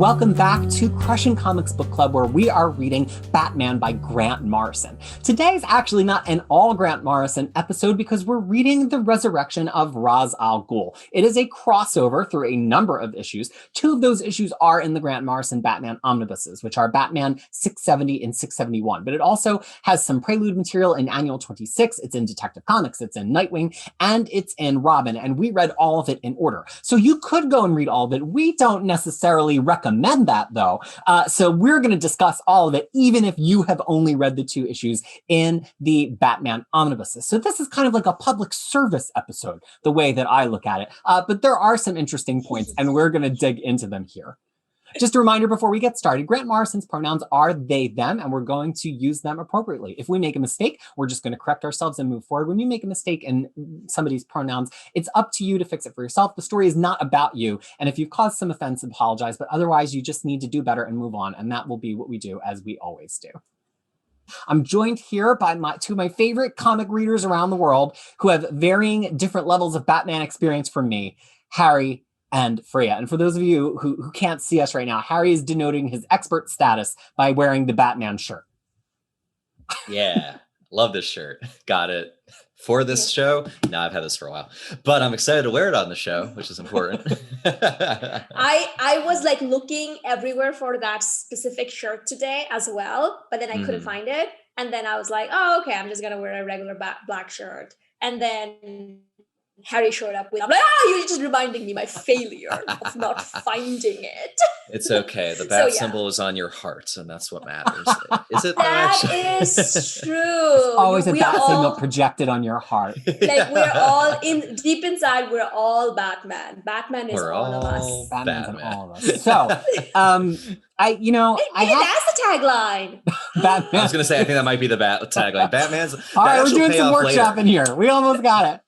welcome back to Crushing Comics Book Club, where we are reading Batman by Grant Morrison. Today is actually not an all Grant Morrison episode because we're reading The Resurrection of Ra's al Ghul. It is a crossover through a number of issues. Two of those issues are in the Grant Morrison Batman omnibuses, which are Batman 670 and 671. But it also has some prelude material in Annual 26. It's in Detective Comics, it's in Nightwing, and it's in Robin. And we read all of it in order. So you could go and read all of it. We don't necessarily recommend that, though. So we're going to discuss all of it, even if you have only read the two issues in the Batman omnibuses. So this is kind of like a public service episode, the way that I look at it. But there are some interesting points, and we're going to dig into them here. Just a reminder before we get started, Grant Morrison's pronouns are they, them, and we're going to use them appropriately. If we make a mistake, we're just going to correct ourselves and move forward. When you make a mistake in somebody's pronouns, it's up to you to fix it for yourself. The story is not about you. And if you've caused some offense, apologize. But otherwise, you just need to do better and move on. And that will be what we do, as we always do. I'm joined here by two of my favorite comic readers around the world who have varying different levels of Batman experience from me, Harry and Freya. And for those of you who can't see us right now, Harry is denoting his expert status by wearing the Batman shirt. Yeah, love this shirt. Got it for this show. No, I've had this for a while, but I'm excited to wear it on the show, which is important. I was like looking everywhere for that specific shirt today as well, but then I couldn't find it. And then I was like, oh, okay, I'm just going to wear a regular black shirt. And then Harry showed up with, I'm like, you're just reminding me my failure of not finding it. It's okay. The bat symbol is on your heart, and that's what matters. Is it? That is true. There's always a bat signal projected on your heart. Like we're all deep inside, we're all Batman. Batman is all of us. Batman's in all of us. So, that's the tagline. Batman. I was going to say, I think that might be the tagline. Batman's. All right, we're doing some workshop in here. We almost got it.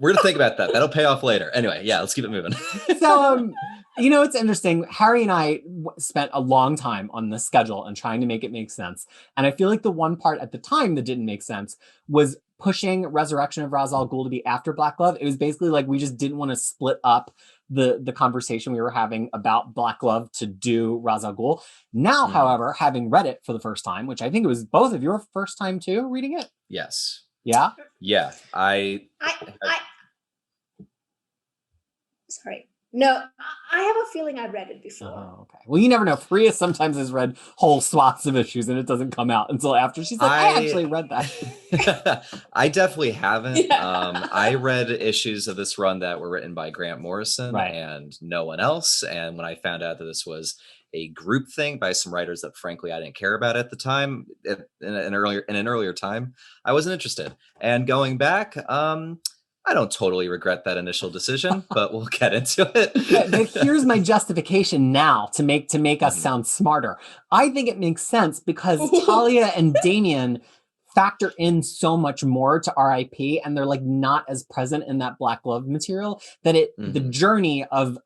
We're going to think about that. That'll pay off later. Anyway, yeah, let's keep it moving. So, it's interesting. Harry and I spent a long time on this schedule and trying to make it make sense. And I feel like the one part at the time that didn't make sense was pushing Resurrection of Ra's al Ghul to be after Black Glove. It was basically like we just didn't want to split up the conversation we were having about Black Glove to do Ra's al Ghul. Now, however, having read it for the first time, which I think it was both of your first time too, reading it? Yes. Yeah? Yeah. Sorry. No, I have a feeling I've read it before. Oh, okay. Well, you never know. Freya sometimes has read whole swaths of issues and it doesn't come out until after. She's like, I actually read that. I definitely haven't. Yeah. I read issues of this run that were written by Grant Morrison and no one else. And when I found out that this was a group thing by some writers that frankly I didn't care about at the time, in an earlier time, I wasn't interested. And going back, I don't totally regret that initial decision, but we'll get into it. But here's my justification now to make us sound smarter. I think it makes sense because Talia and Damian factor in so much more to RIP, and they're like not as present in that Black Glove material that the journey of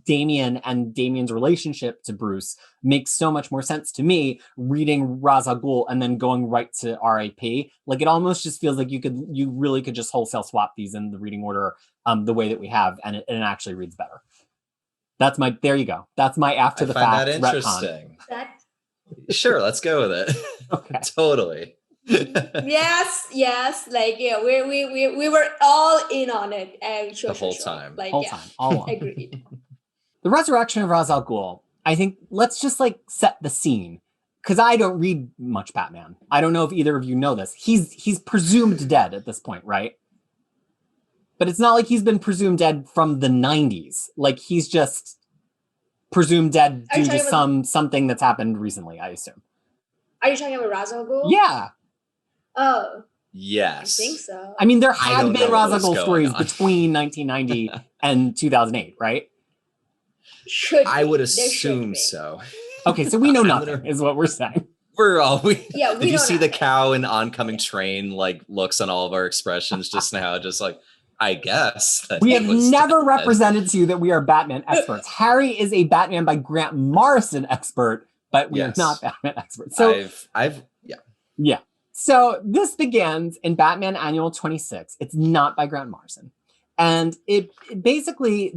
Damian and Damian's relationship to Bruce makes so much more sense to me reading Ra's al Ghul and then going right to RIP. Like it almost just feels like you really could just wholesale swap these in the reading order the way that we have, and it actually reads better. There you go. That's my after the fact. That interesting. Sure, let's go with it. Okay. Totally. yes, like we were all in on it the whole time. Like time, all on. Agreed. The Resurrection of Ra's al Ghul. I think let's just like set the scene because I don't read much Batman. I don't know if either of you know this. He's presumed dead at this point, right? But it's not like he's been presumed dead from the 90s. Like he's just presumed dead due to something that's happened recently, I assume. Are you talking about Ra's al Ghul? Yeah. Oh. Yes. I think so. I mean, there have been Ra's al Ghul stories between 1990 and 2008, right? I would assume so. Okay, so we know nothing, is what we're saying. Did you see the cow in oncoming train like looks on all of our expressions just now? Just like, I guess. We have never represented to you that we are Batman experts. Harry is a Batman by Grant Morrison expert, but we are not Batman experts. So Yeah. So this begins in Batman Annual 26. It's not by Grant Morrison. And it basically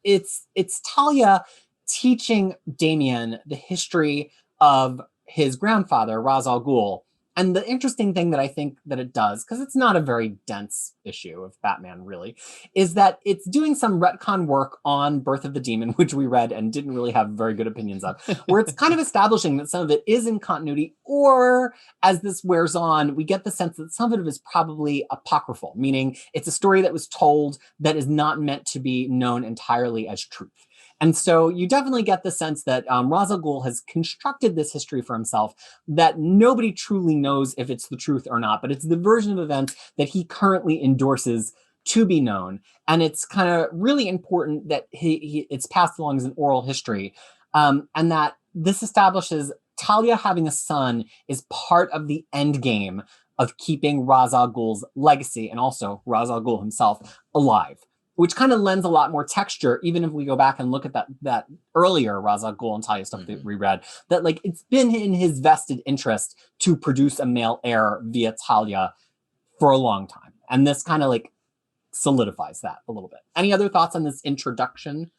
it's Talia teaching Damien the history of his grandfather, Ra's al Ghul. And the interesting thing that I think that it does, because it's not a very dense issue of Batman, really, is that it's doing some retcon work on Birth of the Demon, which we read and didn't really have very good opinions of, where it's kind of establishing that some of it is in continuity, or as this wears on, we get the sense that some of it is probably apocryphal, meaning it's a story that was told that is not meant to be known entirely as truth. And so you definitely get the sense that Ra's al Ghul has constructed this history for himself that nobody truly knows if it's the truth or not, but it's the version of events that he currently endorses to be known. And it's kind of really important that it's passed along as an oral history, and that this establishes Talia having a son is part of the end game of keeping Ra's al Ghul's legacy and also Ra's al Ghul himself alive, which kind of lends a lot more texture, even if we go back and look at that earlier Ra's al Ghul and Talia stuff that we read, that like it's been in his vested interest to produce a male heir via Talia for a long time. And this kind of like solidifies that a little bit. Any other thoughts on this introduction?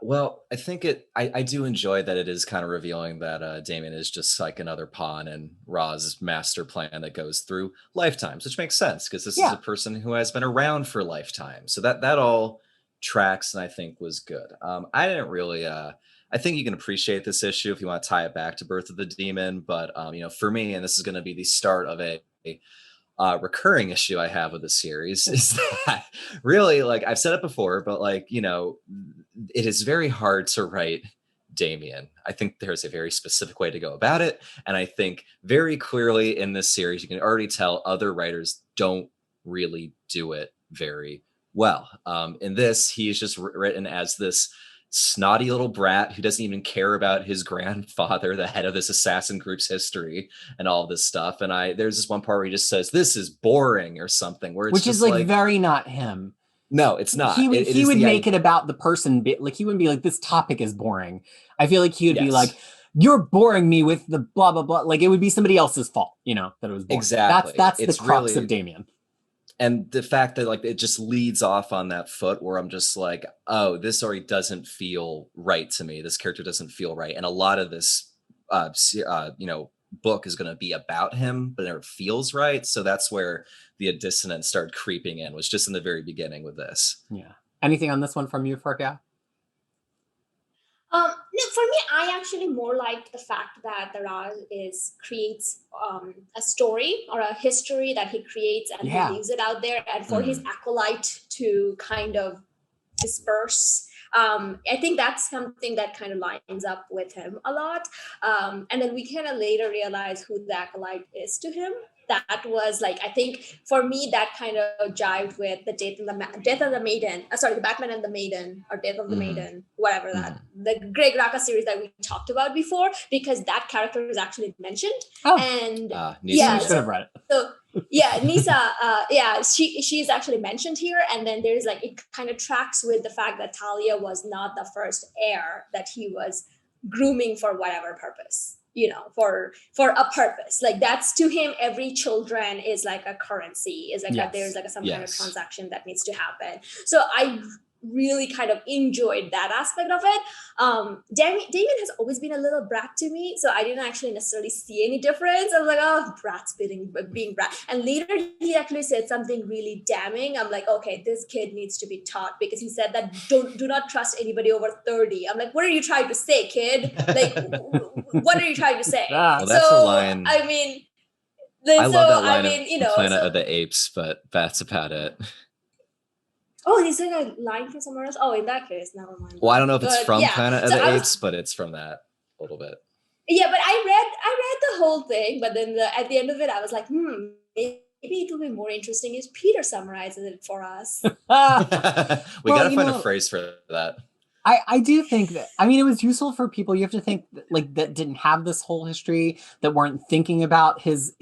Well, I think I do enjoy that it is kind of revealing that Damien is just like another pawn in Ra's master plan that goes through lifetimes, which makes sense because this is a person who has been around for lifetimes. So that all tracks and I think was good. I didn't really, I think you can appreciate this issue if you want to tie it back to Birth of the Demon. But, for me, and this is going to be the start of a recurring issue I have with the series, is that really, like I've said it before, but like, it is very hard to write Damien. I think there's a very specific way to go about it. And I think very clearly in this series, you can already tell other writers don't really do it very well. In this, he is just written as this snotty little brat who doesn't even care about his grandfather, the head of this assassin group's history and all this stuff. And there's this one part where he just says, "This is boring" or something, where it's which just is like very not him. No, it's not. He would make it about the person. Like he wouldn't be like, "This topic is boring." I feel like he would be like, "You're boring me with the blah blah blah." Like it would be somebody else's fault, that it was boring. Exactly. That's the crux of Damien. And the fact that like it just leads off on that foot where I'm just like, oh, this already doesn't feel right to me. This character doesn't feel right. And a lot of this, book is going to be about him, but it never feels right. So that's where the dissonance started creeping in, was just in the very beginning with this. Yeah. Anything on this one from you, Farkia? No, for me, I actually more like the fact that the Ra's creates a story or a history that he creates and he leaves it out there, and for his acolyte to kind of disperse. I think that's something that kind of lines up with him a lot. And then we kind of later realize who the acolyte is to him. That was like, I think for me, that kind of jived with the Death of the Maiden. The Batman and the Maiden, or Death of the Maiden, whatever the Greg Rucka series that we talked about before, because that character is actually mentioned. Nisa should have read it. So Nisa, she's actually mentioned here, and then there's like, it kind of tracks with the fact that Talia was not the first heir that he was grooming for whatever purpose. For a purpose. Like that's to him, every children is like a currency, is like there's like some kind of transaction that needs to happen. So I really kind of enjoyed that aspect of it. Damien has always been a little brat to me, so I didn't actually necessarily see any difference. I was like, oh, brat's being brat. And later he actually said something really damning. I'm like, okay, this kid needs to be taught, because he said that do not trust anybody over 30. I'm like, what are you trying to say, kid? Like, what are you trying to say? Well, that's a line. I mean, I love that line of Planet of the Apes, but that's about it. Oh, he's like a line from somewhere else? Oh, in that case, never mind. Well, I don't know if it's from Planet of the Apes, but it's from that a little bit. Yeah, but I read the whole thing, but then at the end of it, I was like, maybe it will be more interesting if Peter summarizes it for us. We gotta find a phrase for that. I do think that, it was useful for people. You have to think that, like, that didn't have this whole history, that weren't thinking about his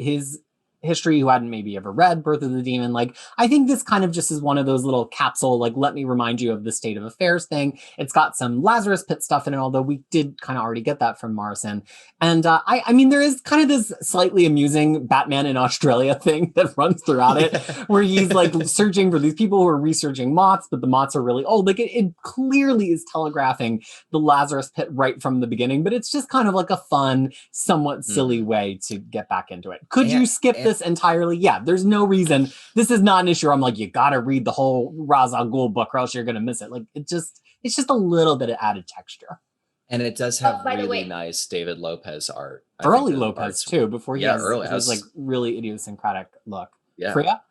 history who hadn't maybe ever read Birth of the Demon, like, I think this kind of just is one of those little capsule, like, let me remind you of the state of affairs thing. It's got some Lazarus Pit stuff in it, although we did kind of already get that from Morrison. And I mean, there is kind of this slightly amusing Batman in Australia thing that runs throughout it, where he's like searching for these people who are researching moths, but the moths are really old. Like it clearly is telegraphing the Lazarus Pit right from the beginning, but it's just kind of like a fun, somewhat silly way to get back into it. Could you skip this entirely? Yeah, there's no reason. This is not an issue where I'm like, you gotta read the whole Ra's al Ghul book or else you're gonna miss it. Like it's just a little bit of added texture. And it does have really nice David Lopez art. Early Lopez too, before he has his like really idiosyncratic look. Yeah. Freya?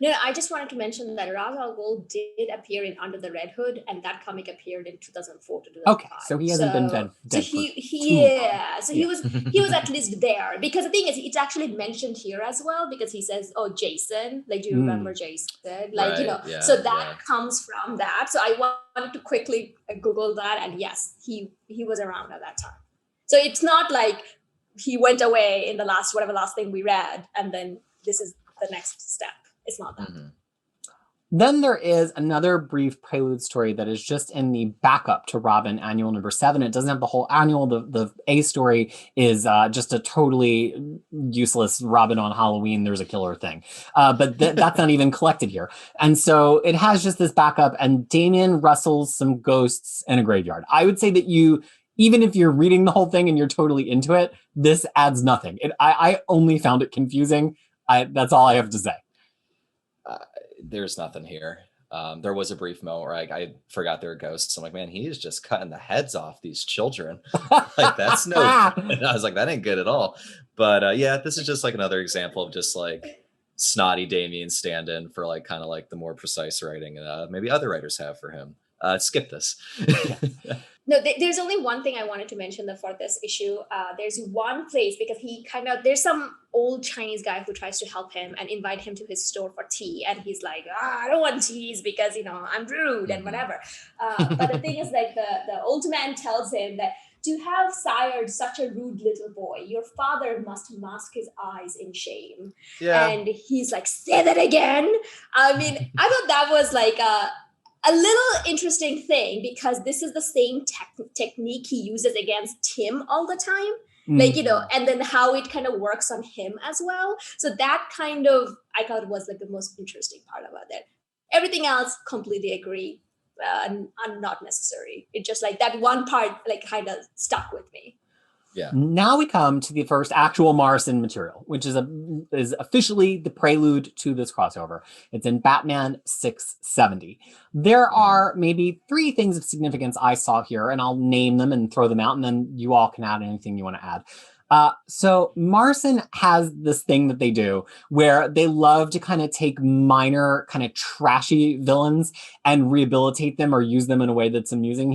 No, I just wanted to mention that Ra's al Ghul did appear in Under the Red Hood, and that comic appeared in 2004 to 2005. Okay, so he hasn't been dead. So he was at least there, because the thing is, it's actually mentioned here as well, because he says, "Oh, Jason, like, do you remember Jason?" Like, right, so that comes from that. So I wanted to quickly Google that, and yes, he was around at that time. So it's not like he went away in the last thing we read, and then this is the next step. It's not that. Then there is another brief prelude story that is just in the backup to Robin Annual number 7. It doesn't have the whole annual. The A story is just a totally useless Robin on Halloween, there's a killer thing. But that's not even collected here. And so it has just this backup, and Damian wrestles some ghosts in a graveyard. I would say that even if you're reading the whole thing and you're totally into it, this adds nothing. I only found it confusing. That's all I have to say. There's nothing here. There was a brief moment where I forgot there were ghosts. I'm like, man, he is just cutting the heads off these children. Like, that's no. And I was like, that ain't good at all. But yeah, this is just like another example of just like snotty Damian stand-in for like kind of like the more precise writing maybe other writers have for him. Skip this. No, there's only one thing I wanted to mention for this issue. There's one place, because there's some old Chinese guy who tries to help him and invite him to his store for tea. And he's like, I don't want teas because, I'm rude and whatever. But the thing is, like, the old man tells him that to have sired such a rude little boy, your father must mask his eyes in shame. Yeah. And he's like, say that again. I mean, I thought that was like a little interesting thing, because this is the same technique he uses against Tim all the time. Like, and then how it kind of works on him as well. So that kind of, I thought was like the most interesting part about that. Everything else, completely agree, and not necessary. It just like that one part, like, kind of stuck with me. Yeah. Now we come to the first actual Morrison material, which is officially the prelude to this crossover. It's in Batman 670. There are maybe 3 things of significance I saw here, and I'll name them and throw them out, and then you all can add anything you want to add. So Morrison has this thing that they do where they love to kind of take minor, kind of trashy villains and rehabilitate them or use them in a way that's amusing.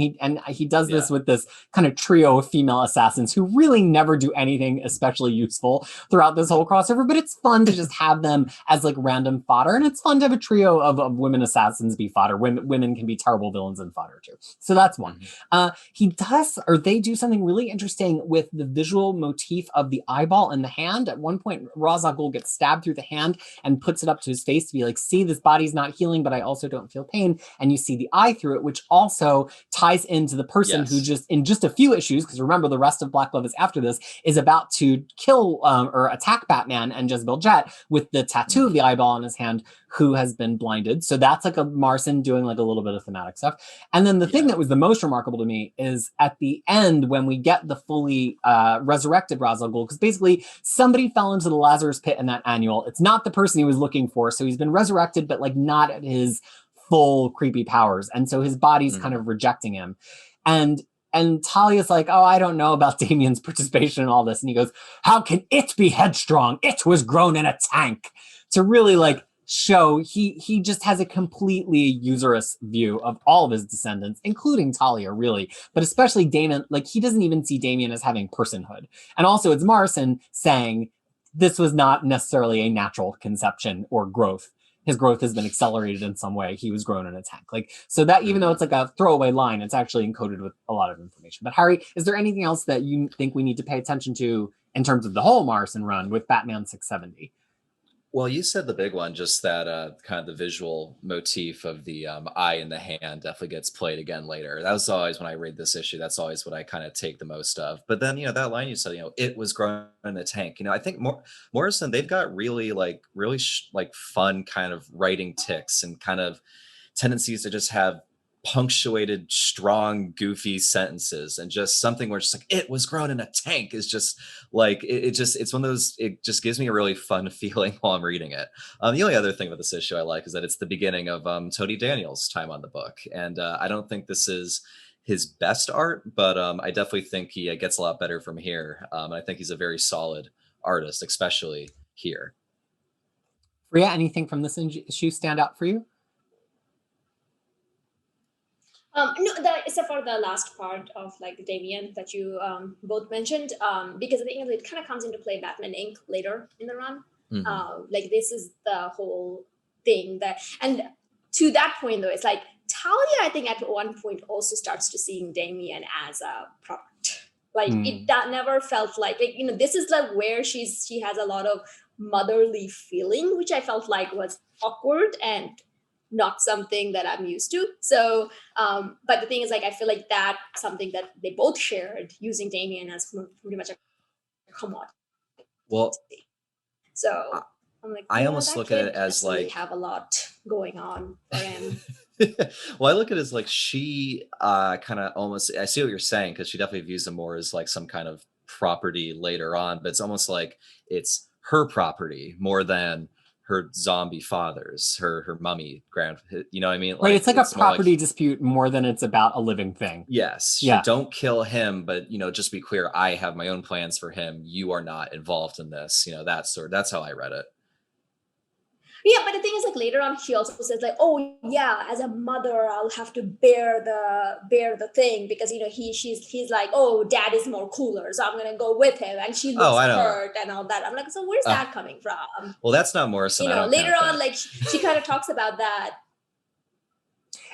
He does this with this kind of trio of female assassins who really never do anything especially useful throughout this whole crossover, but it's fun to just have them as like random fodder. And it's fun to have a trio of women assassins be fodder. Women can be terrible villains and fodder too. So that's one. They do something really interesting with the visual motif of the eyeball and the hand. At one point, Ra's al Ghul gets stabbed through the hand and puts it up to his face to be like, see, this body's not healing, but I also don't feel pain. And you see the eye through it, which also ties into the person who just, in just a few issues, because remember, the rest of Black Glove is after this, is about to kill or attack Batman and Jezebel Jet with the tattoo of the eyeball on his hand, who has been blinded. So that's like a Morrison doing like a little bit of thematic stuff. And then the thing that was the most remarkable to me is at the end, when we get the fully resurrected Ra's al Ghul, because basically somebody fell into the Lazarus Pit in that annual. It's not the person he was looking for. So he's been resurrected, but like not at his full creepy powers. And so his body's kind of rejecting him. And Talia's like, oh, I don't know about Damian's participation in all this. And he goes, how can it be headstrong? It was grown in a tank. To really like show he just has a completely usurious view of all of his descendants, including Talia, really, but especially Damian. Like, he doesn't even see Damian as having personhood. And also it's Morrison saying this was not necessarily a natural conception or growth. his growth has been accelerated in some way. He was grown in a tank. Like, so that even though it's like a throwaway line, it's actually encoded with a lot of information. But Harry, is there anything else that you think we need to pay attention to in terms of the whole Morrison run with Batman 670? Well, you said the big one, just that kind of the visual motif of the eye in the hand definitely gets played again later. That was always when I read this issue. That's always what I kind of take the most of. But then, that line you said, it was growing in the tank. I think Morrison, they've got really fun kind of writing ticks and kind of tendencies to just have punctuated, strong, goofy sentences, and just something where it's just like, it was grown in a tank is just like, it's one of those, it just gives me a really fun feeling while I'm reading it. The only other thing about this issue I like is that it's the beginning of Tony Daniel's time on the book. And I don't think this is his best art, but I definitely think he gets a lot better from here. I think he's a very solid artist, especially here. Rhea, anything from this issue stand out for you? No, except for the last part of like Damian that you both mentioned, because I think it kind of comes into play Batman Inc. later in the run. Like this is the whole thing and to that point though, it's like Talia, I think at one point also starts to seeing Damian as a product. Like that never felt like this is like where she has a lot of motherly feeling, which I felt like was awkward and not something that I'm used to. So, but the thing is, like, I feel like that's something that they both shared, using Damian as pretty much a commodity. Well, so I'm like, I almost look at it as like have a lot going on for him. Well, I look at it as like she kind of almost, I see what you're saying, because she definitely views him more as like some kind of property later on, but it's almost like it's her property more than her zombie father's, her mummy you know what I mean? Right, it's like a property dispute more than it's about a living thing. Yes. Yeah. Don't kill him, but just be clear, I have my own plans for him. You are not involved in this. That's how I read it. Yeah, but the thing is, like later on, she also says like, "Oh yeah, as a mother, I'll have to bear the thing because he's like, oh, dad is more cooler, so I'm gonna go with him." And she looks hurt and all that. I'm like, so where's that coming from? Well, that's not Morrison. Later on, like she kind of talks about that.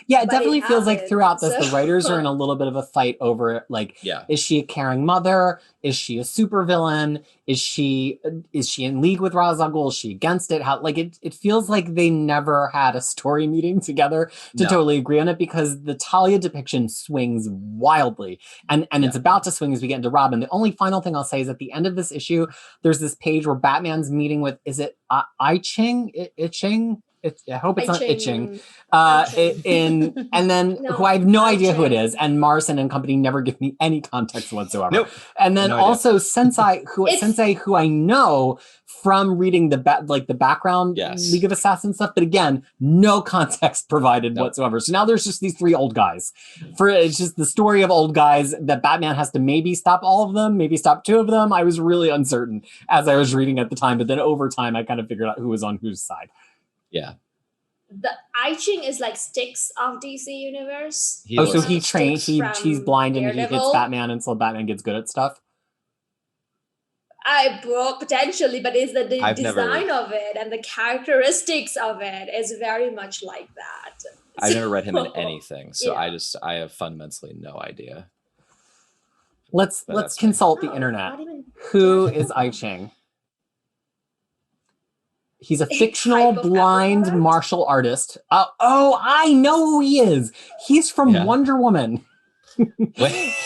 Yeah, it definitely feels like throughout this, the writers are in a little bit of a fight over like, is she a caring mother? Is she a supervillain? Is she in league with Ra's al Ghul? Is she against it? How it feels like they never had a story meeting together to totally agree on it, because the Talia depiction swings wildly, and it's about to swing as we get into Robin. The only final thing I'll say is at the end of this issue, there's this page where Batman's meeting with, is it Itching? I hope it's not Itching. And then who I have no idea who it is, and Morrison and company never give me any context whatsoever. Nope. And then also Sensei, who I know from reading the background League of Assassins stuff, but again, no context provided whatsoever. So now there's just these three old guys. It's just the story of old guys that Batman has to maybe stop all of them, maybe stop two of them. I was really uncertain as I was reading at the time, but then over time I kind of figured out who was on whose side. Yeah. The Itching is like Styx of DC Universe. So he trains, he's blind and he hits Batman until Batman gets good at stuff? Potentially, but it's the design of it and the characteristics of it is very much like that. I've never read him in anything, so I have fundamentally no idea. Let's consult the internet. Who is Itching? He's a fictional blind martial artist. I know who he is. He's from Wonder Woman.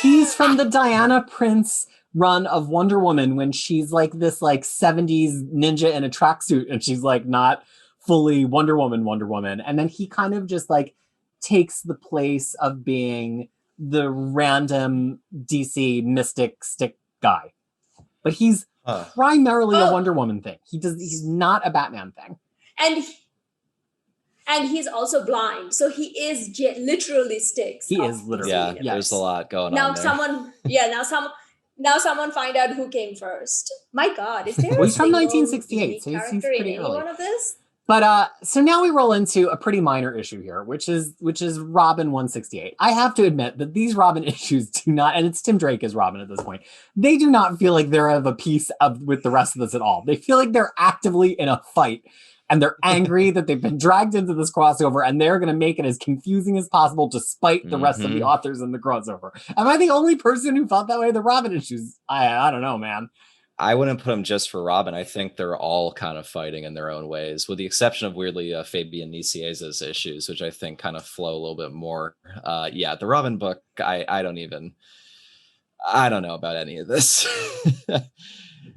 He's from the Diana Prince run of Wonder Woman, when she's like this 70s ninja in a tracksuit and she's like not fully Wonder Woman. And then he kind of just like takes the place of being the random DC mystic stick guy. But he's primarily a Wonder Woman thing. He's not a Batman thing. And he's also blind. So he is literally Styx. He is literally. Yeah, there's a lot going on there. Now someone find out who came first. My God, is there he's from 1968, so he's pretty early. One of this? But so now we roll into a pretty minor issue here, which is Robin 168. I have to admit that these Robin issues do not, and it's Tim Drake as Robin at this point, they do not feel like they're of a piece with the rest of this at all. They feel like they're actively in a fight and they're angry that they've been dragged into this crossover, and they're going to make it as confusing as possible despite the rest of the authors in the crossover. Am I the only person who felt that way? The Robin issues, I don't know, man. I wouldn't put them just for Robin. I think they're all kind of fighting in their own ways, with the exception of weirdly Fabian Nicieza's issues, which I think kind of flow a little bit more. The Robin book, I don't know about any of this.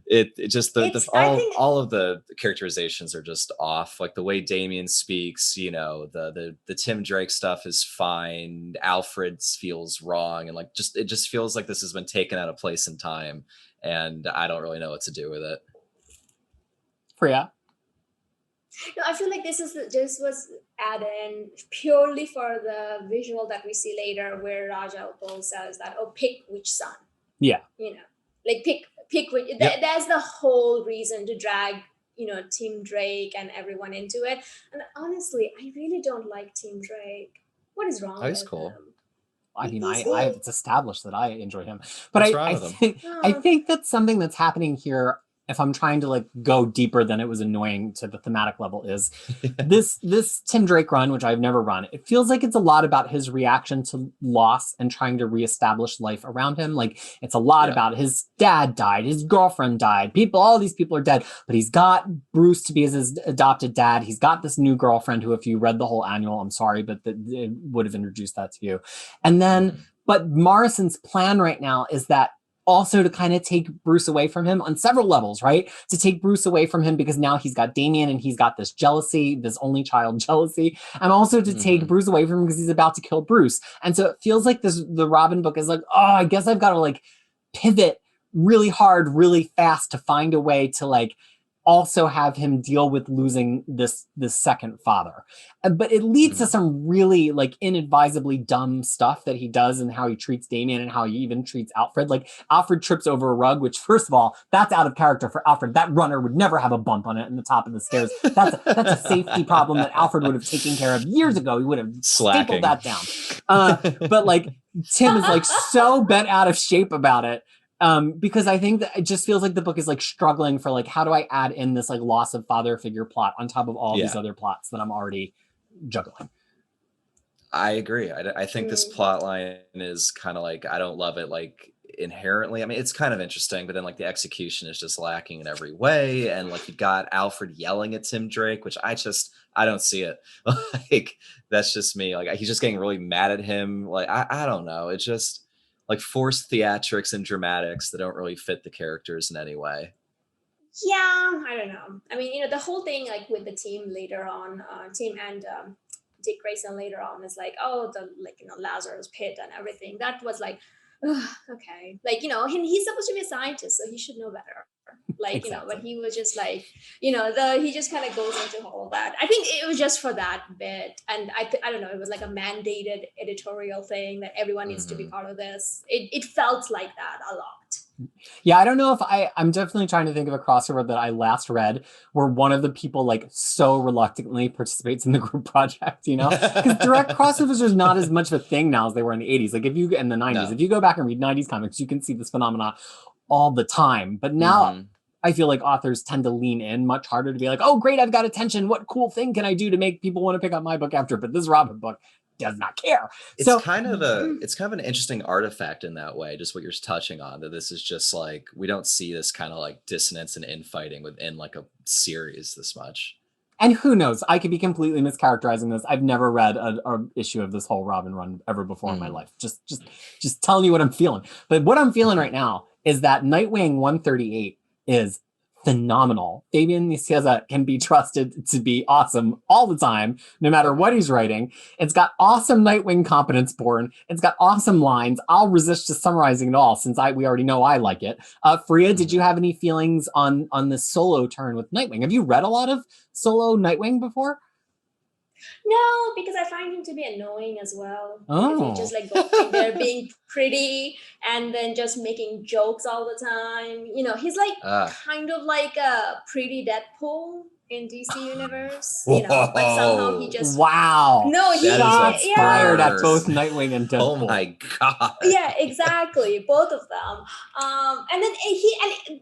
It just all of the characterizations are just off. Like the way Damian speaks, you know, the Tim Drake stuff is fine. Alfred feels wrong, and like it just feels like this has been taken out of place and time, and I don't really know what to do with it. Priya? No, I feel like this was added in purely for the visual that we see later, where Ra's al Ghul says that, "Oh, pick which son." Yeah. You know, like pick which. Yep. That's the whole reason to drag, you know, Tim Drake and everyone into it. And honestly, I really don't like Tim Drake. What is wrong with cool. him? I mean, it's established that I enjoy him, but I think that's something that's happening here. If I'm trying to like go deeper than it was annoying to the thematic level, is this Tim Drake run, which I've never run. It feels like it's a lot about his reaction to loss and trying to reestablish life around him. Like it's a lot about his dad died, his girlfriend died, all these people are dead, but he's got Bruce to be his adopted dad. He's got this new girlfriend who, if you read the whole annual, I'm sorry, but it would have introduced that to you. And then, but Morrison's plan right now is that also to kind of take Bruce away from him on several levels, right? To take Bruce away from him because now he's got Damian and he's got this jealousy, this only child jealousy, and also to take Bruce away from him because he's about to kill Bruce. And so it feels like the Robin book is like, oh, I guess I've got to like pivot really hard, really fast to find a way to like also have him deal with losing this second father. But it leads to some really like inadvisably dumb stuff that he does, and how he treats Damian and how he even treats Alfred. Like Alfred trips over a rug, which first of all, that's out of character for Alfred. That runner would never have a bump on it in the top of the stairs. That's a safety problem that Alfred would have taken care of years ago. He would have stapled that down. But like Tim is like so bent out of shape about it. Because I think that it just feels like the book is like struggling for like, how do I add in this like loss of father figure plot on top of all these other plots that I'm already juggling. I agree. I think this plot line is kind of like, I don't love it like inherently. I mean, it's kind of interesting, but then like the execution is just lacking in every way. And like you got Alfred yelling at Tim Drake, which I don't see it. Like that's just me. Like he's just getting really mad at him. Like I don't know. It's just like forced theatrics and dramatics that don't really fit the characters in any way. Yeah, I don't know. I mean, you know, the whole thing like with the team later on, Tim and Dick Grayson later on is like, oh, the like, you know, Lazarus pit and everything. That was like, okay. Like, you know, he's supposed to be a scientist, so he should know better. Like, exactly. You know, but he was just like, you know, he just kind of goes into all that. I think it was just for that bit. And I don't know, it was like a mandated editorial thing that everyone needs to be part of this. It felt like that a lot. Yeah, I don't know if I'm definitely trying to think of a crossover that I last read where one of the people like so reluctantly participates in the group project, you know? Because direct crossovers are not as much of a thing now as they were in the 80s. Like if you, in the 90s, if you go back and read 90s comics, you can see this phenomenon all the time. But now I feel like authors tend to lean in much harder to be like, oh, great, I've got attention. What cool thing can I do to make people want to pick up my book after? But this Robin book does not care. It's kind of an interesting artifact in that way, just what you're touching on, that this is just like, we don't see this kind of like dissonance and infighting within like a series this much. And who knows? I could be completely mischaracterizing this. I've never read an issue of this whole Robin run ever before in my life. Just telling you what I'm feeling. But what I'm feeling right now is that Nightwing 138 is phenomenal. Fabian Nicieza can be trusted to be awesome all the time, no matter what he's writing. It's got awesome Nightwing competence born. It's got awesome lines. I'll resist just summarizing it all since we already know I like it. Freya, did you have any feelings on this solo turn with Nightwing? Have you read a lot of solo Nightwing before? No, because I find him to be annoying as well. Oh. If he just like going there being pretty and then just making jokes all the time. You know, he's like kind of like a pretty Deadpool in DC Universe. You know, but somehow he just No, he fired at both Nightwing and Deadpool. Oh my god. Yeah, exactly. Both of them. And then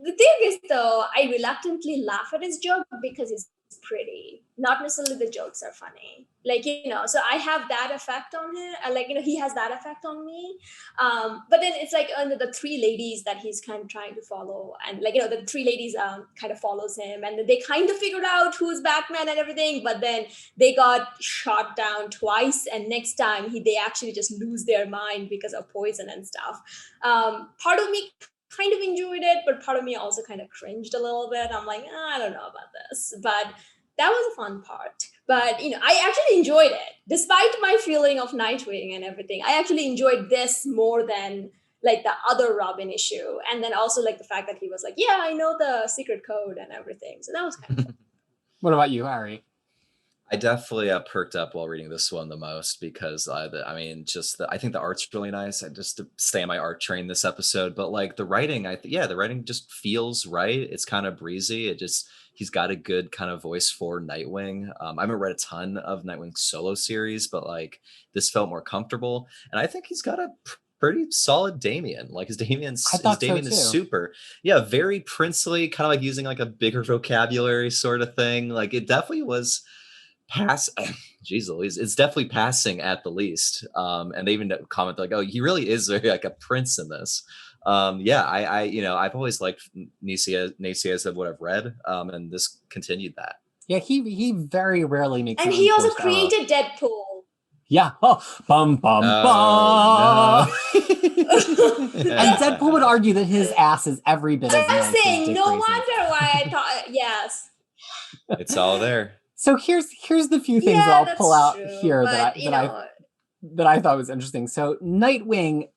the thing is though, I reluctantly laugh at his joke because he's pretty. Not necessarily the jokes are funny. Like, you know, so I have that effect on him. Like, you know, he has that effect on me. But then it's like the three ladies that he's kind of trying to follow. And like, you know, the three ladies kind of follows him. And they kind of figured out who's Batman and everything. But then they got shot down twice. And next time they actually just lose their mind because of poison and stuff. Part of me kind of enjoyed it, but part of me also kind of cringed a little bit. I'm like, I don't know about this. But that was a fun part. But, you know, I actually enjoyed it. Despite my feeling of Nightwing and everything, I actually enjoyed this more than like the other Robin issue. And then also like the fact that he was like, yeah, I know the secret code and everything. So that was kind of fun. What about you, Harry? I definitely perked up while reading this one the most because I think the art's really nice. I just to stay on my art train this episode, but like the writing, the writing just feels right. It's kind of breezy. He's got a good kind of voice for Nightwing. I haven't read a ton of Nightwing solo series, but like this felt more comfortable, and I think he's got a pretty solid Damian. Like his Damian is super, very princely, kind of like using like a bigger vocabulary sort of thing. Like it definitely was geez Louise, it's definitely passing at the least. And they even comment like, oh, he really is like a prince in this. I've always liked Nacias of what I've read, and this continued that. Yeah, he very rarely makes. And he also created Deadpool. Yeah. Oh, bum bum bum. No. And Deadpool would argue that his ass is every bit as nice. No wonder why I thought yes. It's all there. So here's the few things that I'll pull out here that I thought was interesting. So Nightwing,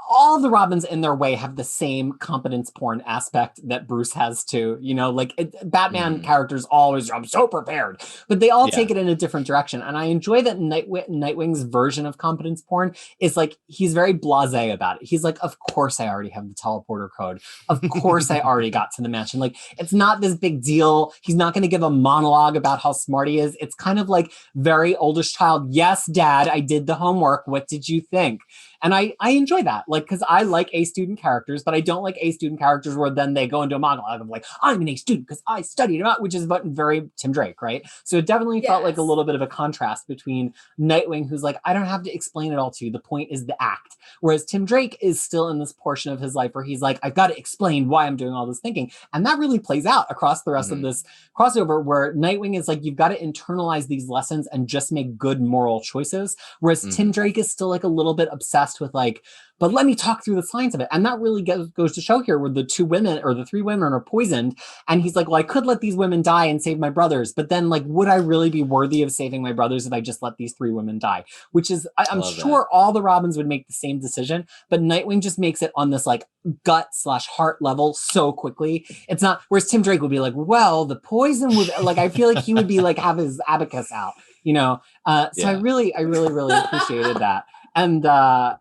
all the Robins in their way have the same competence porn aspect that Bruce has too. You know, like Batman characters always, I'm so prepared, but they all take it in a different direction. And I enjoy that Nightwing's version of competence porn is like, he's very blasé about it. He's like, of course I already have the teleporter code. Of course I already got to the mansion. Like, it's not this big deal. He's not going to give a monologue about how smart he is. It's kind of like very oldish child. Yes, Dad, I did the homework. What did you think? And I enjoy that, like, because I like A student characters, but I don't like A student characters where then they go into a monologue of like, I'm an A student because I studied about, which is very Tim Drake, right? So it definitely felt like a little bit of a contrast between Nightwing, who's like, I don't have to explain it all to you. The point is the act. Whereas Tim Drake is still in this portion of his life where he's like, I've got to explain why I'm doing all this thinking. And that really plays out across the rest of this crossover, where Nightwing is like, you've got to internalize these lessons and just make good moral choices. Whereas Tim Drake is still like a little bit obsessed with like, but let me talk through the science of it. And that really goes to show here where the three women are poisoned. And he's like, well, I could let these women die and save my brothers. But then like, would I really be worthy of saving my brothers if I just let these three women die? Which is, I'm sure all the Robins would make the same decision, but Nightwing just makes it on this like gut/heart level so quickly. It's not, whereas Tim Drake would be like, well, the poison would, like, I feel like he would be like, have his abacus out, you know? So I really appreciated that. And, I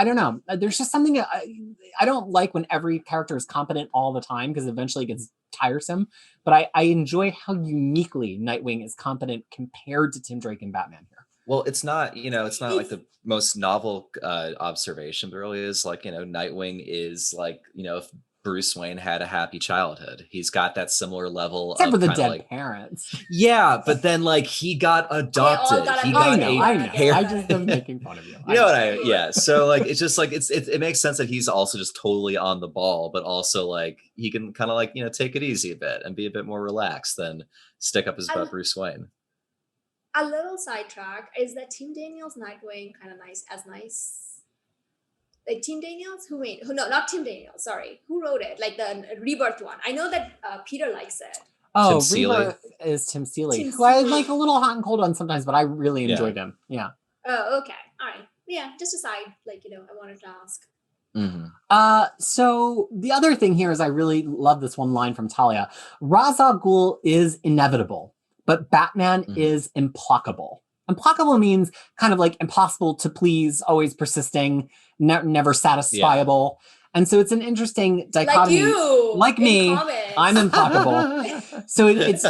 don't know. There's just something I don't like when every character is competent all the time, because eventually it gets tiresome. But I enjoy how uniquely Nightwing is competent compared to Tim Drake and Batman here. Well, it's not like the most novel observation, but really is like, Nightwing is like, if Bruce Wayne had a happy childhood. He's got that similar level except of for the dead like, parents. Yeah, but then like he got adopted. I know. I just am making fun of you. So like it's just like it makes sense that he's also just totally on the ball, but also like he can kind of like, take it easy a bit and be a bit more relaxed than stick up his butt Bruce Wayne. A little sidetrack is that Tim Daniels' Nightwing kind of nice. Like Tim Daniels? Not Tim Daniels, sorry. Who wrote it? Like the Rebirth one. I know that Peter likes it. Oh, Rebirth is Tim Seeley, who I like a little hot and cold on sometimes, but I really enjoyed him. Yeah. Oh, okay. All right. Yeah, just a side, like, I wanted to ask. So the other thing here is I really love this one line from Talia. Ra's al Ghul is inevitable, but Batman is implacable. Implacable means kind of like impossible to please, always persisting, never satisfiable. And so it's an interesting dichotomy. Like me, I'm implacable. So it's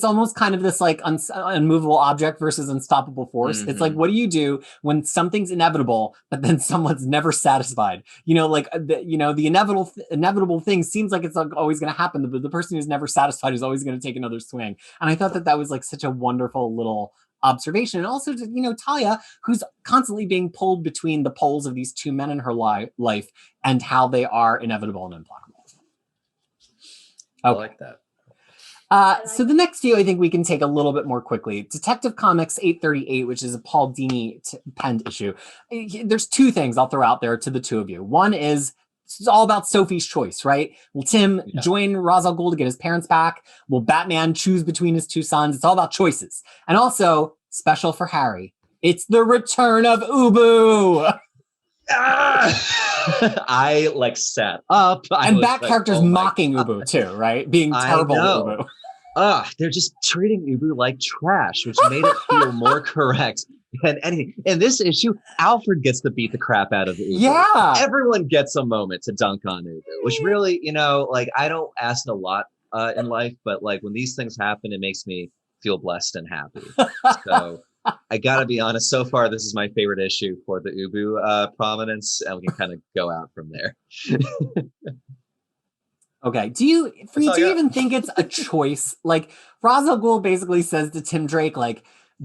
almost kind of this like unmovable object versus unstoppable force. It's like, what do you do when something's inevitable, but then someone's never satisfied? The inevitable thing seems like it's always going to happen, but the person who's never satisfied is always going to take another swing. And I thought that was like such a wonderful little observation. And also, Talia, who's constantly being pulled between the poles of these two men in her life and how they are inevitable and implacable. Okay. I like that. So the next few, I think we can take a little bit more quickly. Detective Comics 838, which is a Paul Dini penned issue. There's two things I'll throw out there to the two of you. One is, it's all about Sophie's choice, right? Will Tim join Ra's al Ghul to get his parents back? Will Batman choose between his two sons? It's all about choices. And also, special for Harry, it's the return of Ubu. I sat up. And back characters mocking Ubu too, right? Being terrible to Ubu. They're just treating Ubu like trash, which made it feel more correct than anything. In this issue, Alfred gets to beat the crap out of Ubu. Yeah. Everyone gets a moment to dunk on Ubu, which really, I don't ask a lot in life, but when these things happen, it makes me feel blessed and happy. So I gotta be honest, so far this is my favorite issue for the Ubu prominence, and we can kind of go out from there. Okay. Do you even think it's a choice? Ra's al Ghul basically says to Tim Drake,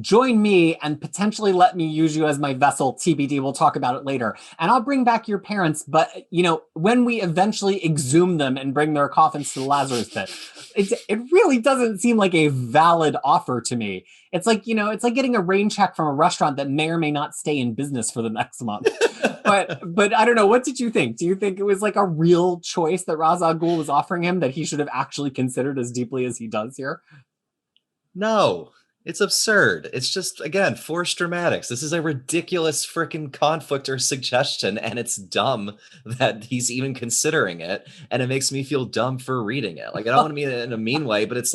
join me and potentially let me use you as my vessel. TBD, we'll talk about it later. And I'll bring back your parents, but when we eventually exhume them and bring their coffins to the Lazarus pit, it really doesn't seem like a valid offer to me. It's like getting a rain check from a restaurant that may or may not stay in business for the next month. But I don't know. What did you think? Do you think it was a real choice that Ra's al Ghul was offering him that he should have actually considered as deeply as he does here? No. It's absurd. It's just, again, forced dramatics. This is a ridiculous freaking conflict or suggestion, and it's dumb that he's even considering it, and it makes me feel dumb for reading it. I don't want to mean it in a mean way, but it's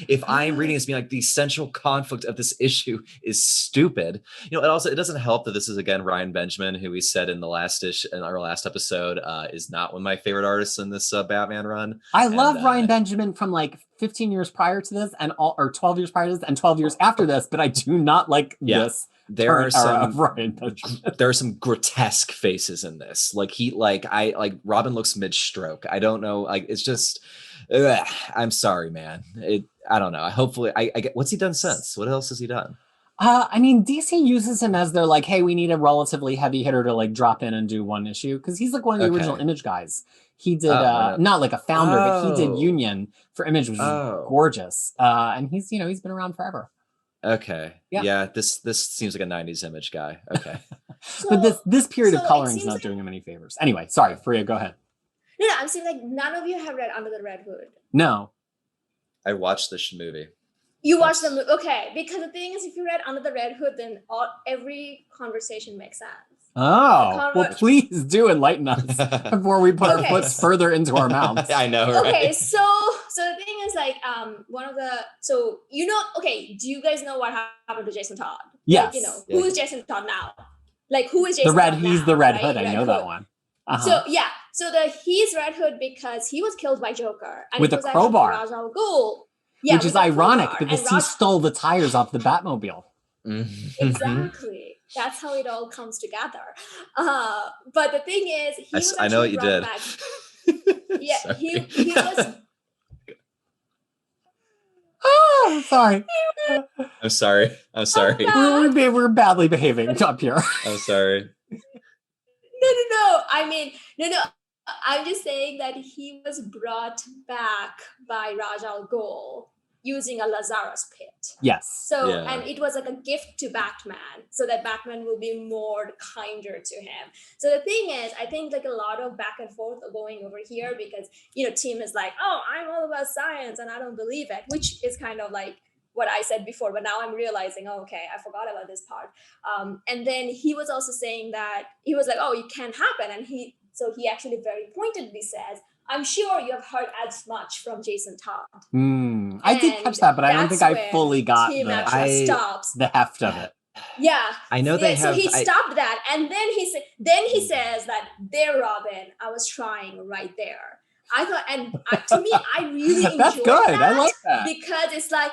if I'm reading this being the central conflict of this issue is stupid. It doesn't help that this is, again, Ryan Benjamin, who we said in our last episode is not one of my favorite artists in this Batman run. I love Ryan Benjamin from 15 years prior to this or 12 years prior to this and 12 years after this, but I do not like this. There are some grotesque faces in this. Robin looks mid-stroke. I don't know. It's just, I'm sorry, man. I don't know. Hopefully I get, what's he done since? What else has he done? DC uses him as their hey, we need a relatively heavy hitter to drop in and do one issue, because he's one of the original Image guys. He did not a founder, but he did Union for Image, which is gorgeous. And he's been around forever. Okay. Yeah. This seems like a 90s Image guy. Okay. But this period of coloring is not doing him any favors. Anyway, sorry, Freya, go ahead. No, I'm saying none of you have read Under the Red Hood. No. I watched this movie. You watched the movie, okay? Because the thing is, if you read Under the Red Hood, then every conversation makes sense. Oh, well, please do enlighten us before we put our foots further into our mouths. I know, right? Okay, so the thing is, do you guys know what happened to Jason Todd? Yes. Who is Jason Todd now? Who is Jason Todd now? He's the Red Hood. I know that one. Uh-huh. He's Red Hood because he was killed by Joker. And with a crowbar. Ra's al Ghul. Yeah, which is ironic because he stole the tires off the Batmobile. Exactly. That's how it all comes together. But the thing is, I know what you did. Yeah, he was. Oh, I'm sorry. I'm sorry. We're badly behaving up here. I'm sorry. No. No. I'm just saying that he was brought back by Ra's al Ghul using a Lazarus pit. Yes. And it was a gift to Batman, so that Batman will be more kinder to him. So the thing is, I think a lot of back and forth are going over here because, Tim is I'm all about science and I don't believe it, which is kind of what I said before, but now I'm realizing, okay, I forgot about this part. And then he was also saying that he was it can't happen. And he actually very pointedly says, I'm sure you have heard as much from Jason Todd. I did catch that, but I don't think I fully got the heft of it. Yeah, I know they have. So he stopped that, and then he says that there, Robin, I was trying right there. I thought, and to me, I really enjoyed That's good. That I like that because it's like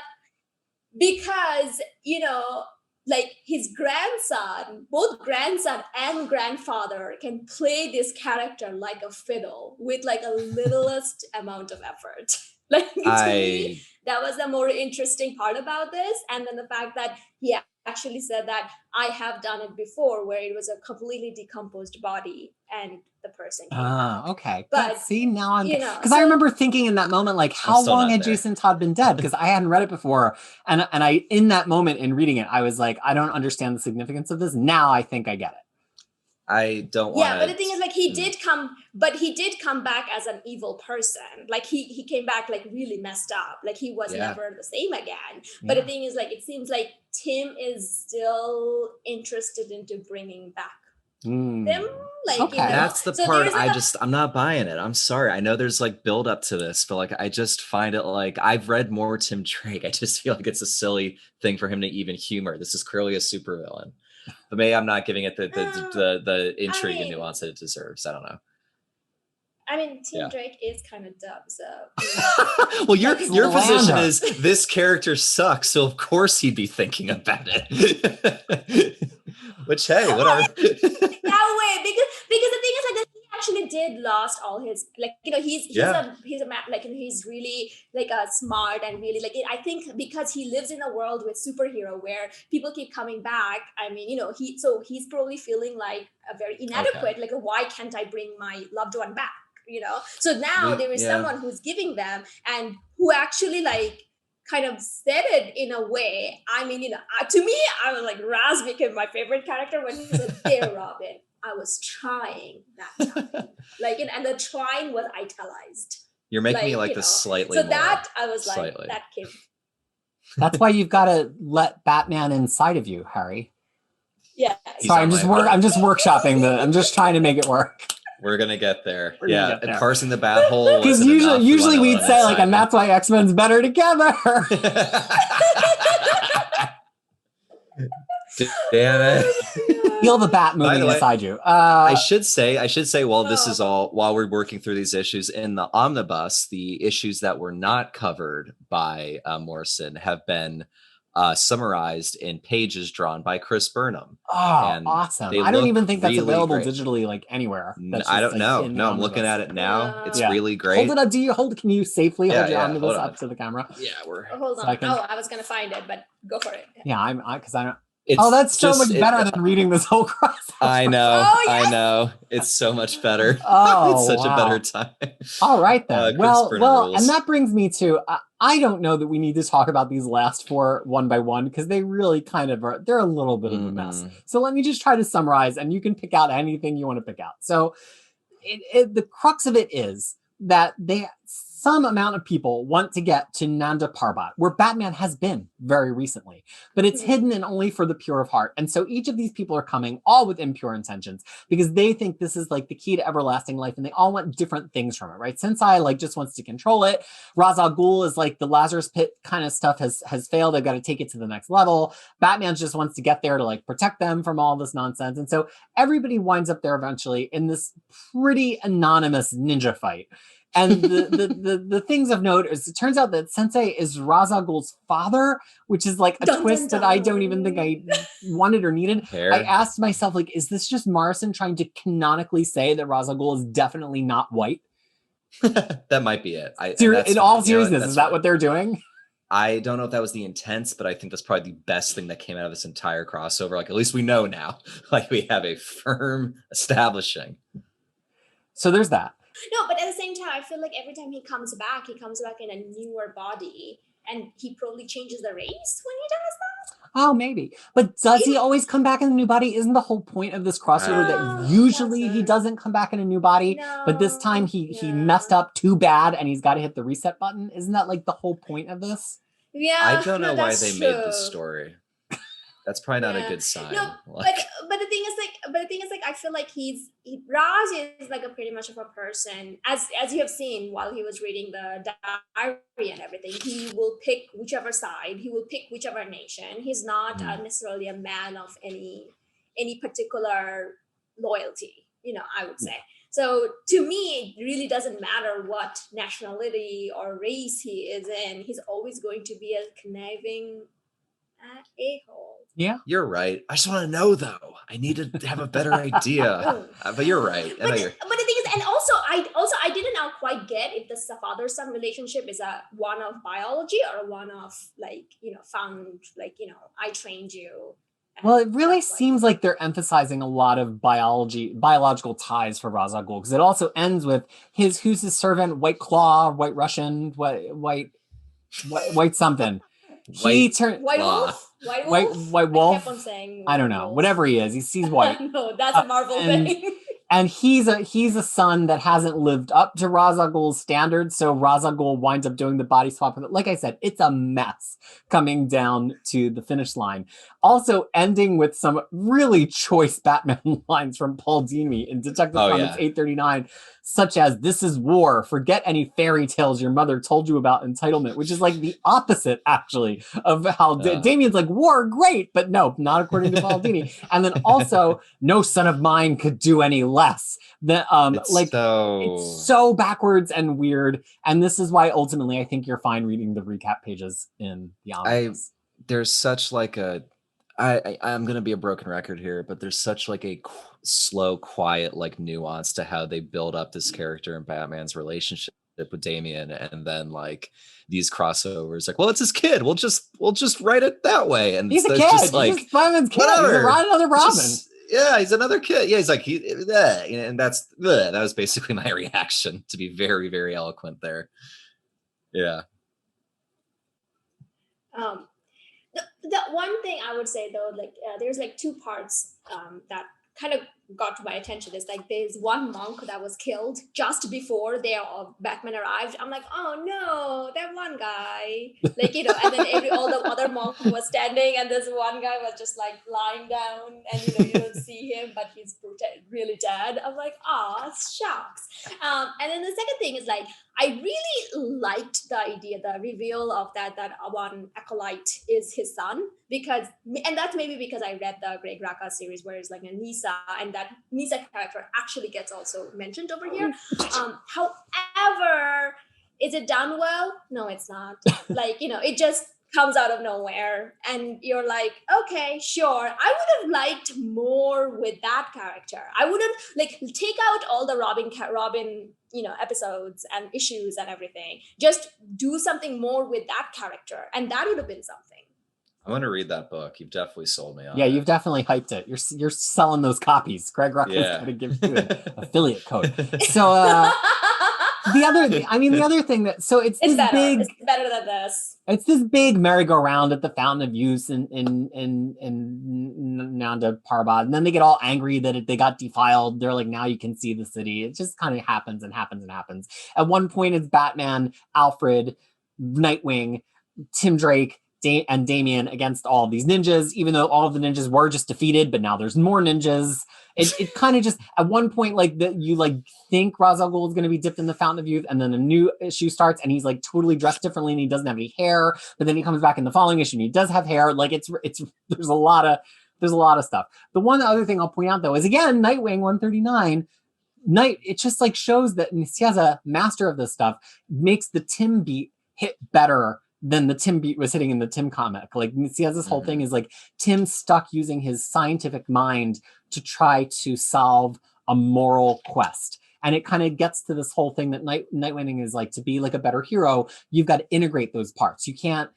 you know, like his grandson, both grandson and grandfather can play this character like a fiddle with like a littlest amount of effort. Like to me, that was the more interesting part about this. And then the fact that he actually said that I have done it before, where it was a completely decomposed body and the person came back. Okay. But see, now I'm because so, I remember thinking in that moment, like, how long had Jason Todd been dead? Because I hadn't read it before, and I in that moment in reading it, I was like, I don't understand the significance of this. Now I think I get it. I don't want. Yeah, but the thing is, like, he did come back as an evil person. Like he came back like really messed up. Like he was never the same again. But the thing is, like, it seems like Tim is still interested into bringing back them. Like, okay. That's the part I'm not buying it. I'm sorry. I know there's like build up to this, but like I just find it like I've read more Tim Drake. I just feel like it's a silly thing for him to even humor. This is clearly a supervillain. But maybe I'm not giving it the intrigue and nuance that it deserves. I don't know. I mean, Tim Drake is kind of dumb, so. Well, your position is this character sucks, so of course he'd be thinking about it. Which, hey, whatever. That way, because the thing is, like, he actually did lost all his, like, you know, he's really like a smart and really like, I think because he lives in a world with superhero where people keep coming back. I mean, you know, he's probably feeling like a very inadequate. Like, why can't I bring my loved one back? You know, so now there is someone who's giving them and who actually like kind of said it in a way. I mean, you know, to me, I was like, Raz became my favorite character when he said, "There, Robin, I was trying that time." Like, and the trying was italicized. You're making me like this slightly. So that I was like, slightly. That came. That's why you've got to let Batman inside of you, Harry. Yeah. Sorry, I'm just workshopping I'm just trying to make it work. We're gonna get there. And parsing the bat hole. Because usually we'd say like, and that's why X-Men's better together. Damn it. Feel the bat moving inside you. I should say, while we're working through these issues in the omnibus, the issues that were not covered by Morrison have been summarized in pages drawn by Chris Burnham. Oh, awesome. I don't even think that's available digitally like anywhere. I don't know. No, I'm looking at it now. It's really great. Hold it up. Can you safely hold your omnibus up to the camera? Yeah, hold on. I was going to find it, but go for it. Yeah, because I don't. That's so much better than reading this whole crossover. I know. I know. It's so much better. It's such a better time. All right then. Well, and that brings me to I don't know that we need to talk about these last four one by one because they really kind of are. They're a little bit of a mess. So let me just try to summarize, and you can pick out anything you want to pick out. So the crux of it is that some amount of people want to get to Nanda Parbat, where Batman has been very recently, but it's hidden and only for the pure of heart. And so each of these people are coming all with impure intentions because they think this is like the key to everlasting life and they all want different things from it, right? Sensei like just wants to control it. Ra's al Ghul is like the Lazarus Pit kind of stuff has failed. They've got to take it to the next level. Batman just wants to get there to like protect them from all this nonsense. And so everybody winds up there eventually in this pretty anonymous ninja fight. And the things of note is it turns out that Sensei is Ra's al Ghul's father, which is like a twist that I don't even think I wanted or needed. I asked myself, like, is this just Morrison trying to canonically say that Ra's al Ghul is definitely not white? That might be it. In all seriousness, is that what they're doing? I don't know if that was the intent, but I think that's probably the best thing that came out of this entire crossover. Like, at least we know now. Like, we have a firm establishing. So there's that. No, but at the same time, I feel like every time he comes back in a newer body, and he probably changes the race when he does that. Oh, maybe. But does he always come back in a new body? Isn't the whole point of this crossover that usually he doesn't come back in a new body, but this time he messed up too bad and he's got to hit the reset button? Isn't that like the whole point of this? Yeah, I don't know why they made this story. That's probably not a good sign. No, like, but the thing is like I feel like Raj is like a pretty much of a person, as you have seen while he was reading the diary and everything. He will pick whichever side. He will pick whichever nation. He's not necessarily a man of any particular loyalty. I would say. So to me, it really doesn't matter what nationality or race he is in. He's always going to be a conniving a-hole. Yeah, you're right. I just want to know, though. I need to have a better idea. But you're right. But the thing is, and also I didn't now quite get if the father-son relationship is a one of biology or a one of found I trained you. Well, it really seems like they're emphasizing a lot of biological ties for Ra's al Ghul, because it also ends with who's his servant, White Claw, White Russian, white something. White Wolf. White Wolf. I kept on saying I don't know. Wolf. Whatever he is, he sees white. No, that's a Marvel thing. And he's a son that hasn't lived up to Ra's al Ghul's standards, so Ra's al Ghul winds up doing the body swap. Like I said, it's a mess coming down to the finish line. Also ending with some really choice Batman lines from Paul Dini in Detective Comics 839, such as, "This is war. Forget any fairy tales your mother told you about entitlement," which is like the opposite, actually, of how Damien's like, war, great, but no, not according to Paul Dini. And then also, "No son of mine could do any less." It's so backwards and weird. And this is why ultimately I think you're fine reading the recap pages in the omnibus. There's such like I'm going to be a broken record here, but there's such like a slow, quiet, like nuance to how they build up this character and Batman's relationship with Damien, and then like these crossovers, like, well, it's his kid. We'll just write it that way. And he's a kid. Just like, he's Batman's kid. Whatever. He's another Robin. He's another kid. Yeah, he's like and that was basically my reaction, to be very, very eloquent there. Yeah. The one thing I would say though, like there's like two parts that kind of got to my attention. Is like there's one monk that was killed just before Batman arrived. I'm like, oh no, that one guy, like and then all the other monks was standing, and this one guy was just like lying down, and you don't see him, but he's really dead. I'm like, shucks. And then the second thing is like, I really liked the idea, the reveal of that one acolyte is his son, and that's maybe because I read the Greg Rucka series where it's like a Nisa, and that Nisa character actually gets also mentioned over here. However, is it done well? No, it's not. Like, it just comes out of nowhere, and you're like, okay, sure. I would have liked more with that character. I wouldn't take out all the Robin episodes and issues and everything. Just do something more with that character, and that would have been something. I want to read that book. You've definitely sold me on it. Yeah, you've definitely hyped it. You're selling those copies. Greg Rucka's going to give you an affiliate code. So the other thing that it's this better. big. It's better than this. It's this big merry-go-round at the Fountain of Youth in Nanda Parbat, and then they get all angry that they got defiled. They're like, now you can see the city. It just kind of happens and happens and happens. At one point, it's Batman, Alfred, Nightwing, Tim Drake, and Damien against all of these ninjas, even though all of the ninjas were just defeated, but now there's more ninjas. It kind of just, at one point, you think Ra's al Ghul is going to be dipped in the Fountain of Youth, and then a new issue starts, and he's like totally dressed differently, and he doesn't have any hair, but then he comes back in the following issue, and he does have hair. Like, there's a lot of stuff. The one other thing I'll point out, though, is, again, Nightwing 139, it just like shows that Nicieza, master of this stuff, makes the Tim beat hit better than the Tim beat was hitting in the Tim comic. Like, Nicieza's whole thing is like Tim stuck using his scientific mind to try to solve a moral quest. And it kind of gets to this whole thing that Nightwing is like, to be like a better hero, you've got to integrate those parts. You can't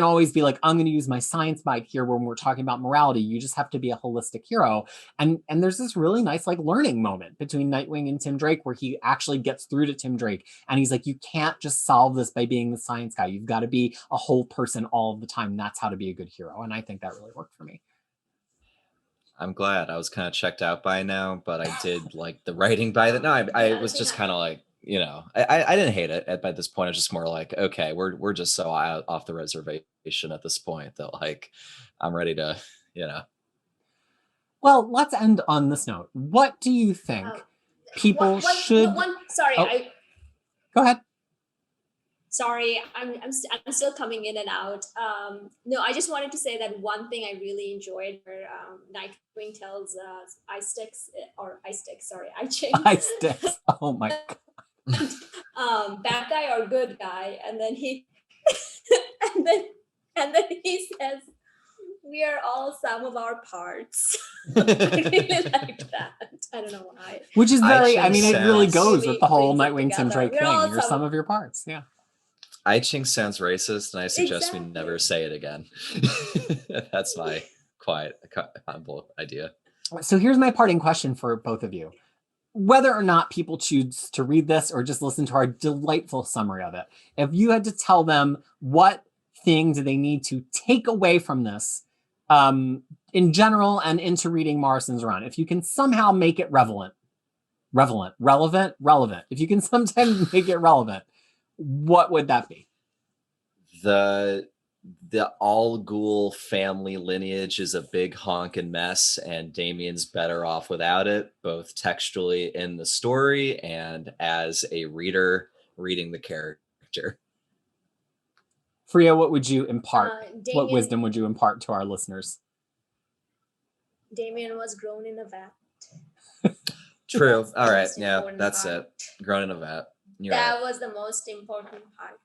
always be like, I'm going to use my science mind here when we're talking about morality. You just have to be a holistic hero. And there's this really nice like learning moment between Nightwing and Tim Drake where he actually gets through to Tim Drake. And he's like, you can't just solve this by being the science guy. You've got to be a whole person all of the time. That's how to be a good hero. And I think that really worked for me. I'm glad. I was kind of checked out by now, but I did like the writing by that. No, I was just kind of like, I didn't hate it by this point. I was just more like, okay, we're just so off the reservation at this point that like, I'm ready to, Well, let's end on this note. What do you think people should... Go ahead. Sorry, I'm still coming in and out. No, I just wanted to say that one thing I really enjoyed where Nightwing tells Ice Sticks, Oh my God. Bad guy or good guy, and then he and then he says, "We are all some of our parts." I really like that. I don't know why. Which is very, I mean, it really goes with the whole Nightwing Tim Drake thing. You're some of your parts. Yeah. I Ching sounds racist, and I suggest we never say it again. That's my quiet, humble idea. So here's my parting question for both of you. Whether or not people choose to read this or just listen to our delightful summary of it, if you had to tell them what thing do they need to take away from this in general and into reading Morrison's run, if you can somehow make it relevant. If you can sometimes make it relevant, what would that be? The all Ghul family lineage is a big honkin' mess, and Damien's better off without it, both textually in the story and as a reader reading the character. Freya, what would you impart? What wisdom would you impart to our listeners? Damien was grown in a vat. True. All right. Yeah, that's it. Grown in a vat. That was the most important part.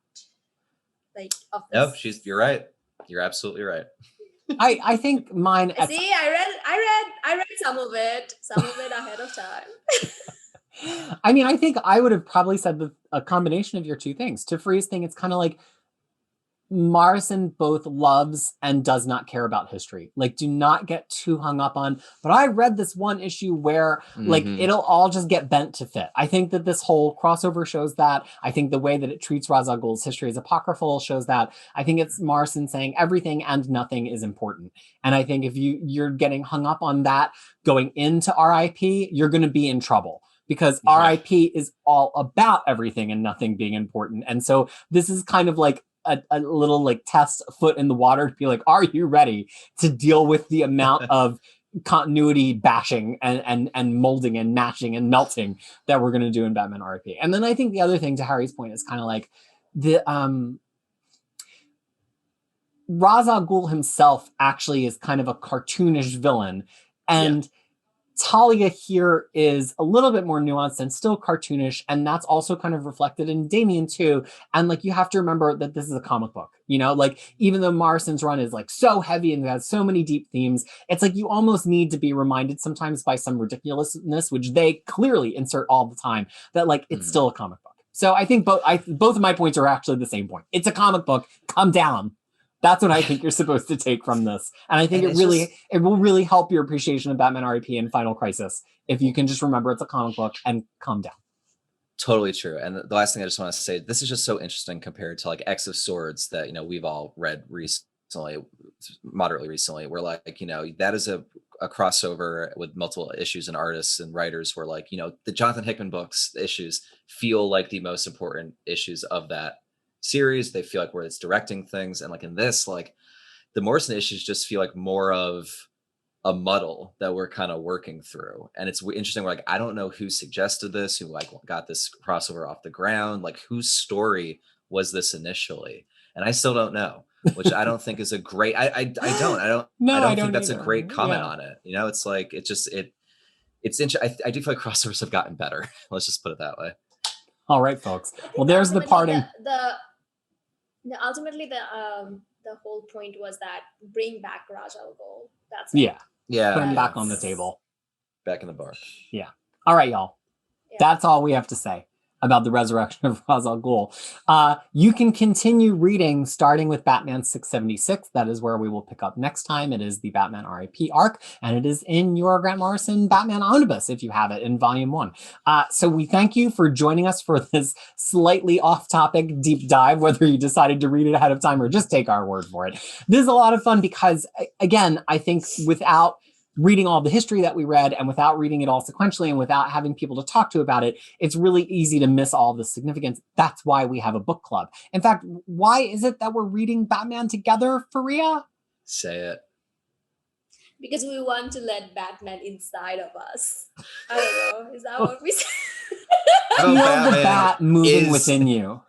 Of this. Nope, you're right. You're absolutely right. I think mine. See, I read some of it ahead of time. I mean, I think I would have probably said a combination of your two things. To Freya's thing, it's kind of like Morrison both loves and does not care about history. Like, do not get too hung up on, but I read this one issue where like it'll all just get bent to fit. I think that this whole crossover shows that. I think the way that it treats Ra's al Ghul's history as apocryphal shows that. I think it's Morrison saying everything and nothing is important. And I think if you're getting hung up on that going into RIP, you're going to be in trouble. Because RIP is all about everything and nothing being important. And so this is kind of like a little like test foot in the water to be like, are you ready to deal with the amount of continuity bashing and molding and matching and melting that we're going to do in Batman RIP? And then I think the other thing, to Harry's point, is kind of like the Ra's al Ghul himself actually is kind of a cartoonish villain, and Talia here is a little bit more nuanced and still cartoonish, and that's also kind of reflected in Damien too. And like, you have to remember that this is a comic book, like even though Morrison's run is like so heavy and has so many deep themes, it's like you almost need to be reminded sometimes by some ridiculousness, which they clearly insert all the time, that like it's still a comic book. So I think both of my points are actually the same point. It's a comic book. Come down. That's what I think you're supposed to take from this. And I think it will really help your appreciation of Batman RIP and Final Crisis if you can just remember it's a comic book and calm down. Totally true. And the last thing I just want to say, this is just so interesting compared to like X of Swords that, we've all read recently, moderately recently, where like, that is a crossover with multiple issues and artists and writers where like, the Jonathan Hickman books issues feel like the most important issues of that series. They feel like where it's directing things, and like in this, like the Morrison issues just feel like more of a muddle that we're kind of working through. And it's interesting, we're like, I don't know who suggested this, who like got this crossover off the ground, like whose story was this initially, and I still don't know, which I don't think is a great I don't think that's either. A great comment on it. It's like it's interesting. I do feel like crossovers have gotten better. Let's just put it that way. All right, folks. Well, there's the parting. Ultimately the whole point was that bring back Ra's al Ghul. That's it. Yeah. Put him back on the table. Back in the bar. Yeah. All right, y'all. Yeah. That's all we have to say about the resurrection of Ra's al Ghul. You can continue reading starting with Batman 676. That is where we will pick up next time. It is the Batman RIP arc, and it is in your Grant Morrison Batman omnibus if you have it in volume 1. So we thank you for joining us for this slightly off-topic deep dive, whether you decided to read it ahead of time or just take our word for it. This is a lot of fun because, again, I think without reading all the history that we read and without reading it all sequentially and without having people to talk to about it, it's really easy to miss all the significance. That's why we have a book club. In fact, why is it that we're reading Batman together, Faria? Say it. Because we want to let Batman inside of us. I don't know. Is that what we say? Feel the bat moving within you.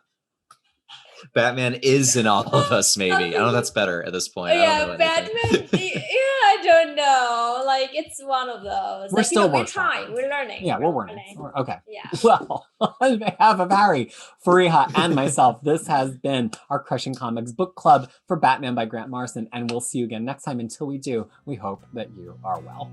Batman is in all of us, maybe. I don't know if that's better at this point. Yeah, Batman. I don't know. Like, it's one of those. We're still we're trying. We're learning. Yeah, we're learning. Okay. Yeah. Well, on behalf of Harry, Fariha, and myself, this has been our Crushing Comics book club for Batman by Grant Morrison, and we'll see you again next time. Until we do, we hope that you are well.